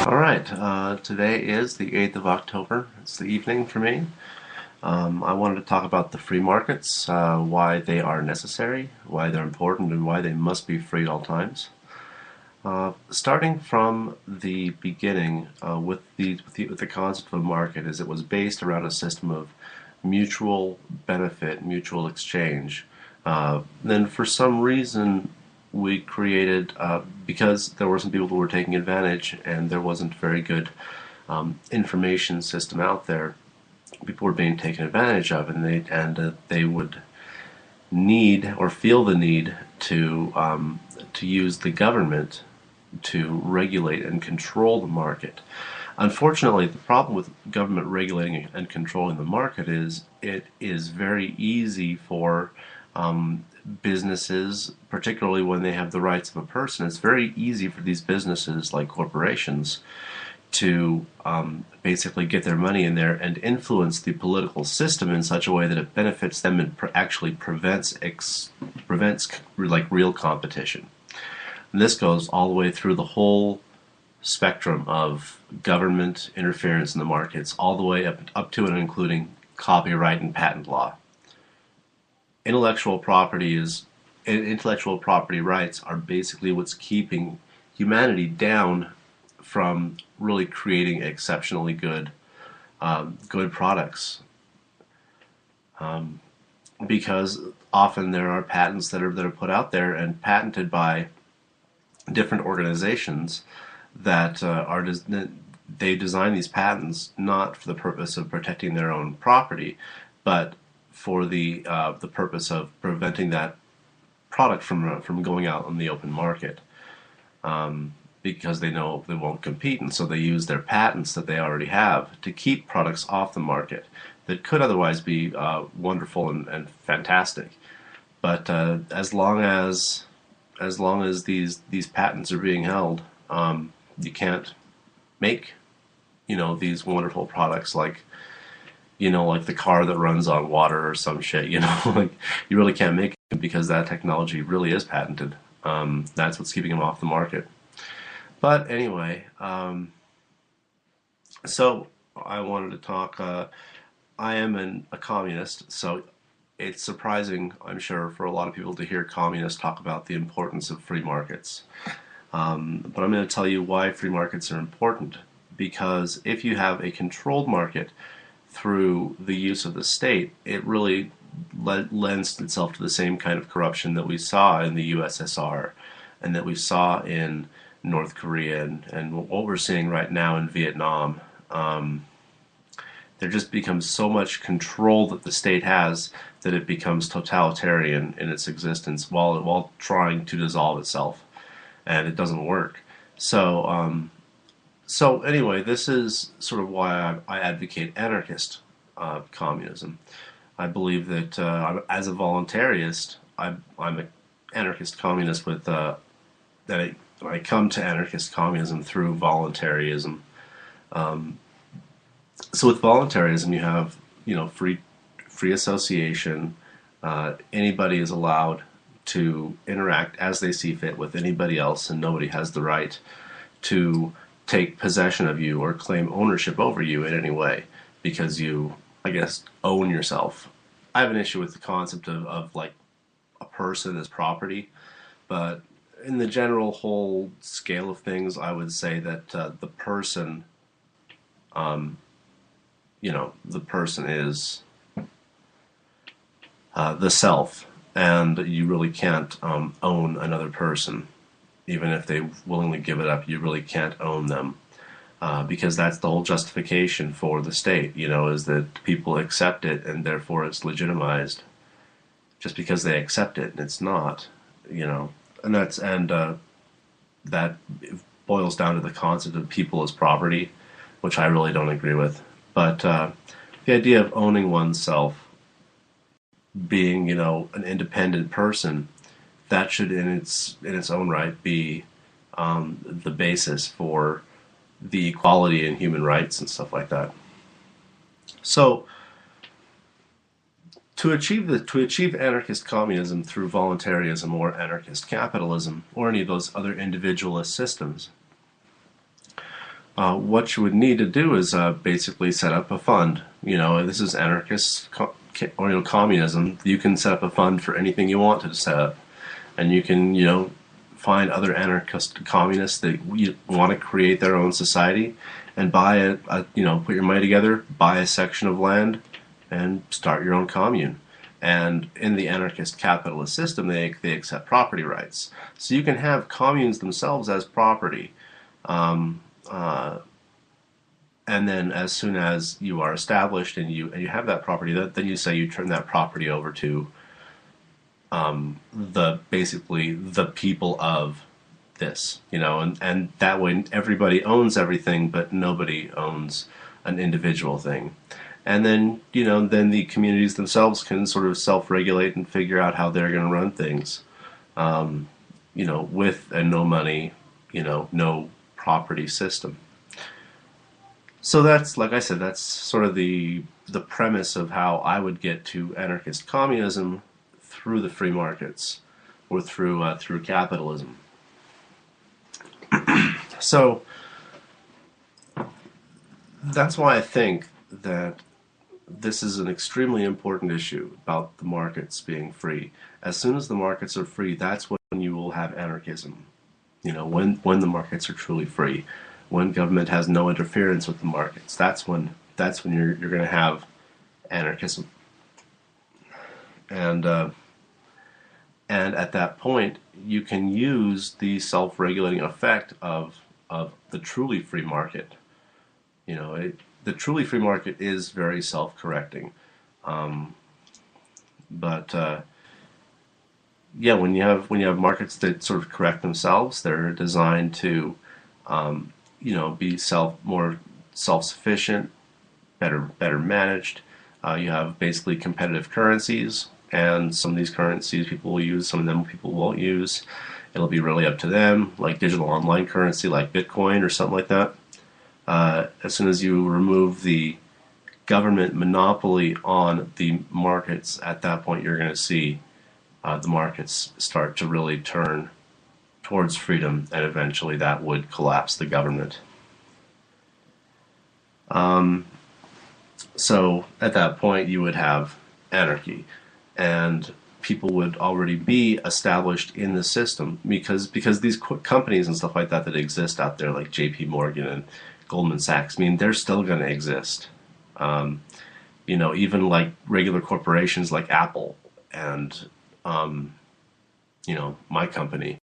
All right, today is the 8th of October. It's the evening for me. I wanted to talk about the free markets, why they are necessary, why they're important, and why they must be free at all times. Starting from the beginning with the concept of a market, is it was based around a system of mutual benefit, mutual exchange. Then for some reason we created, because there were some people who were taking advantage and there wasn't very good information system out there, people were being taken advantage of, and they would need or feel the need to use the government to regulate and control the market. Unfortunately, the problem with government regulating and controlling the market is it is very easy for businesses, particularly when they have the rights of a person. It's very easy for these businesses, like corporations, to basically get their money in there and influence the political system in such a way that it benefits them and actually prevents like real competition. And this goes all the way through the whole spectrum of government interference in the markets, all the way up to and including copyright and patent law. Intellectual property rights are basically what's keeping humanity down from really creating exceptionally good products, because often there are patents that are put out there and patented by different organizations that they design these patents not for the purpose of protecting their own property, but for the purpose of preventing that product from going out on the open market, because they know they won't compete, and so they use their patents that they already have to keep products off the market that could otherwise be wonderful and fantastic. But as long as these patents are being held, you can't make these wonderful products like the car that runs on water or some shit. Like, you really can't make it because that technology really is patented. That's what's keeping them off the market. But anyway, so I wanted to talk. I am a communist, so it's surprising, I'm sure, for a lot of people to hear communists talk about the importance of free markets. But I'm going to tell you why free markets are important. Because if you have a controlled market through the use of the state, it really lends itself to the same kind of corruption that we saw in the USSR and that we saw in North Korea and what we're seeing right now in Vietnam. There just becomes so much control that the state has that it becomes totalitarian in its existence while trying to dissolve itself, and it doesn't work. So anyway, this is sort of why I advocate anarchist communism. I believe that as a voluntarist, I'm an anarchist communist with I come to anarchist communism through voluntarism. So with voluntarism, you have free association. Anybody is allowed to interact as they see fit with anybody else, and nobody has the right to take possession of you or claim ownership over you in any way, because you, I guess, own yourself. I have an issue with the concept of like a person as property, but in the general whole scale of things, I would say that the person, the person is the self, and you really can't own another person. Even if they willingly give it up, you really can't own them, because that's the whole justification for the state, is that people accept it and therefore it's legitimized just because they accept it, and it's not, and that boils down to the concept of people as property, which I really don't agree with. But the idea of owning oneself, being an independent person, that should in its own right be the basis for the equality in human rights and stuff like that. So to achieve anarchist communism through voluntarism or anarchist capitalism or any of those other individualist systems, What you would need to do is basically set up a fund. This is anarchist or communism. You can set up a fund for anything you want to set up, and you can find other anarchist communists that want to create their own society and buy put your money together, buy a section of land, and start your own commune. And in the anarchist capitalist system, they accept property rights, so you can have communes themselves as property. Um, and then as soon as you are established and you have that property, then you say you turn that property over to basically the people of this, and that way everybody owns everything, but nobody owns an individual thing. And then then the communities themselves can sort of self-regulate and figure out how they're going to run things, with a no money, no property system. So that's, like I said, that's sort of the premise of how I would get to anarchist communism through the free markets or through capitalism. So that's why I think that this is an extremely important issue about the markets being free. As soon as the markets are free, that's when you will have anarchism. When the markets are truly free, when government has no interference with the markets, that's when you're going to have anarchism. And at that point, you can use the self-regulating effect of the truly free market. The truly free market is very self-correcting, but when you have markets that sort of correct themselves, they're designed to be more self-sufficient, better managed. You have basically competitive currencies, and some of these currencies people will use, some of them people won't use. It'll be really up to them, like digital online currency like Bitcoin or something like that. As soon as you remove the government monopoly on the markets, at that point you're going to see the markets start to really turn towards freedom, and eventually that would collapse the government. So at that point you would have anarchy, and people would already be established in the system because these companies and stuff like that exist out there, like J.P. Morgan and Goldman Sachs, they're still going to exist. Even like regular corporations like Apple and my company,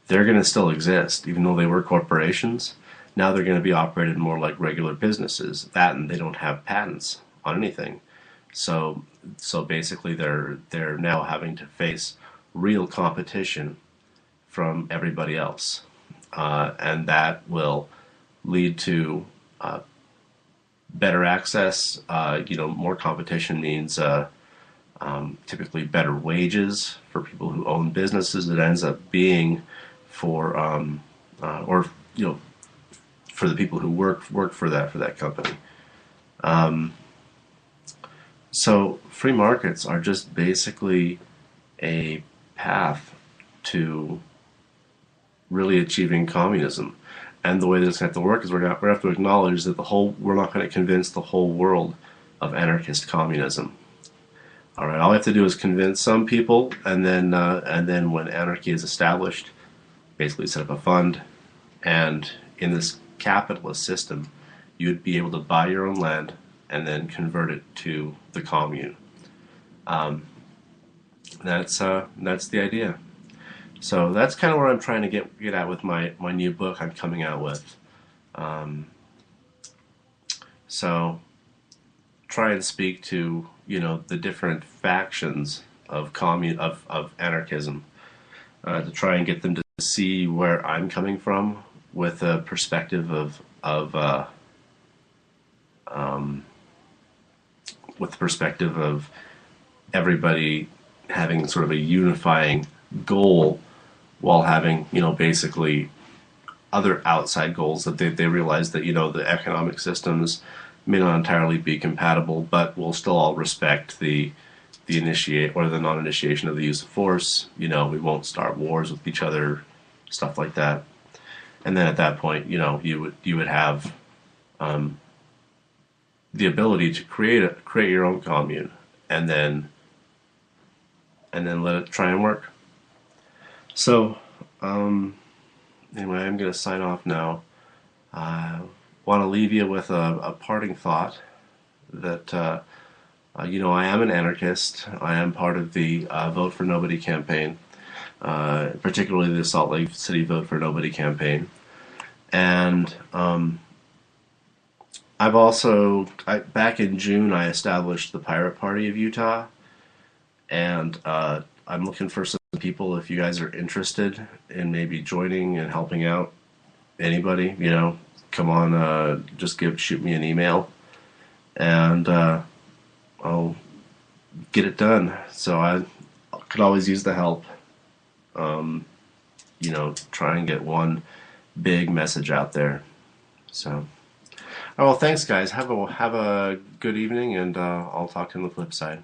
they're going to still exist, even though they were corporations. Now they're going to be operated more like regular businesses. That, and they don't have patents on anything. So basically, they're now having to face real competition from everybody else, and that will lead to better access. More competition means typically better wages for people who own businesses. It ends up being for for the people who work for that company. So free markets are just basically a path to really achieving communism. And the way that it's going to have to work is we're going to have to acknowledge that we're not going to convince the whole world of anarchist communism. All right, all we have to do is convince some people, and then when anarchy is established, basically set up a fund, and in this capitalist system, you'd be able to buy your own land and then convert it to the commune. That's the idea. So that's kind of where I'm trying to get at with my new book I'm coming out with. So try and speak to the different factions of anarchism, to try and get them to see where I'm coming from with a perspective of everybody having sort of a unifying goal, while having basically other outside goals that they realize that the economic systems may not entirely be compatible, but we'll still all respect the initiate or the non-initiation of the use of force. We won't start wars with each other, stuff like that. and then at that point, you would have um, the ability to create your own commune, and then let it try and work. So anyway, I'm going to sign off now. I want to leave you with a parting thought that I am an anarchist. I am part of the Vote for Nobody campaign, particularly the Salt Lake City Vote for Nobody campaign. And back in June, I established the Pirate Party of Utah, and I'm looking for some people if you guys are interested in maybe joining and helping out. Anybody, come on, just shoot me an email, and I'll get it done. So I could always use the help. Try and get one big message out there. So, oh well, thanks guys. Have a good evening, and I'll talk to you on the flip side.